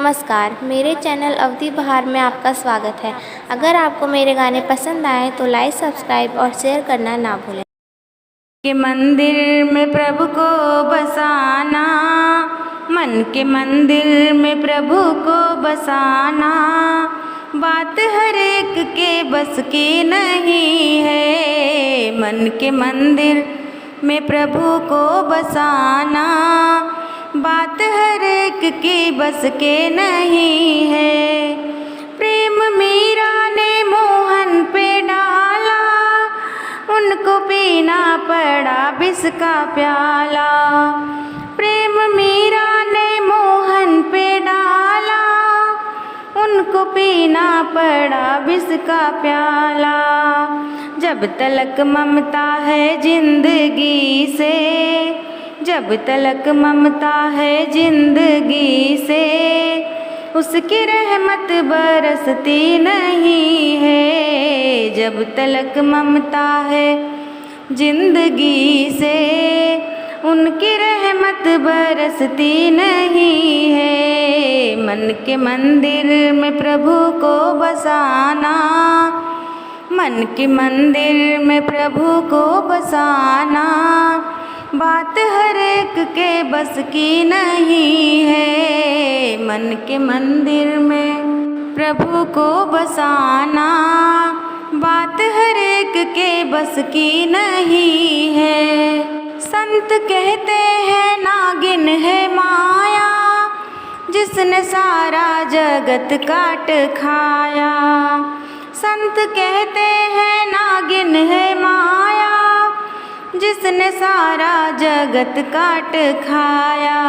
नमस्कार, मेरे चैनल अवधि बहार में आपका स्वागत है। अगर आपको मेरे गाने पसंद आए तो लाइक, सब्सक्राइब और शेयर करना ना भूलें। के मंदिर में प्रभु को बसाना, मन के मंदिर में प्रभु को बसाना, बात हर एक के बस की नहीं है। मन के मंदिर में प्रभु को बसाना, बात हर एक की बस के नहीं है। प्रेम मीरा ने मोहन पे डाला, उनको पीना पड़ा विष का प्याला। प्रेम मीरा ने मोहन पे डाला, उनको पीना पड़ा विष का प्याला। जब तलक ममता है जिंदगी से, जब तलक ममता है जिंदगी से, उसकी रहमत बरसती नहीं है। जब तलक ममता है जिंदगी से, उनकी रहमत बरसती नहीं है। मन के मंदिर में प्रभु को बसाना, मन के मंदिर में प्रभु को बसाना, बात हर एक के बस की नहीं है। मन के मंदिर में प्रभु को बसाना, बात हर एक के बस की नहीं है। संत कहते हैं नागिन है माया, जिसने सारा जगत काट खाया। संत कहते हैं नागिन है माया, जिसने सारा जगत काट खाया।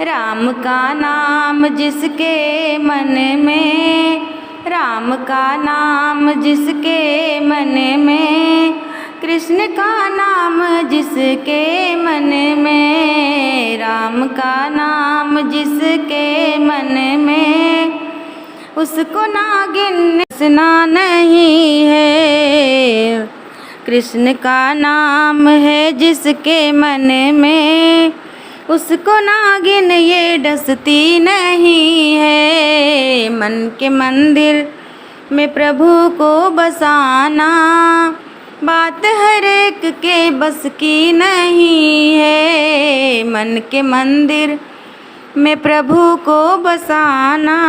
राम का नाम जिसके मन में, राम का नाम जिसके मन में, कृष्ण का नाम जिसके मन में, राम का नाम जिसके मन में, उसको नागिन सुना नहीं है। कृष्ण का नाम है जिसके मन में, उसको नागिन ये डसती नहीं है। मन के मंदिर में प्रभु को बसाना, बात हर एक के बस की नहीं है। मन के मंदिर में प्रभु को बसाना,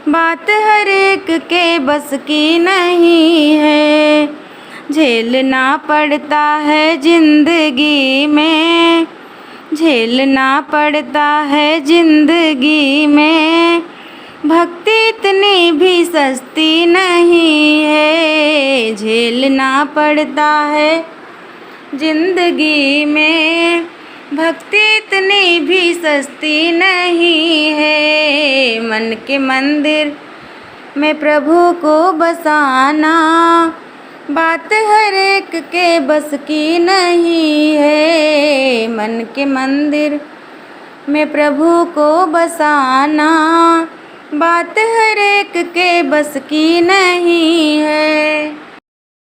बात हर एक के बस की नहीं है। झेलना पड़ता है जिंदगी में, झेलना पड़ता है जिंदगी में, भक्ति इतनी भी सस्ती नहीं है। झेलना पड़ता है जिंदगी में, भक्ति इतनी भी सस्ती नहीं है। मन के मंदिर में प्रभु को बसाना, बात हर एक के बस की नहीं है। मन के मंदिर में प्रभु को बसाना, बात हर एक के बस की नहीं है।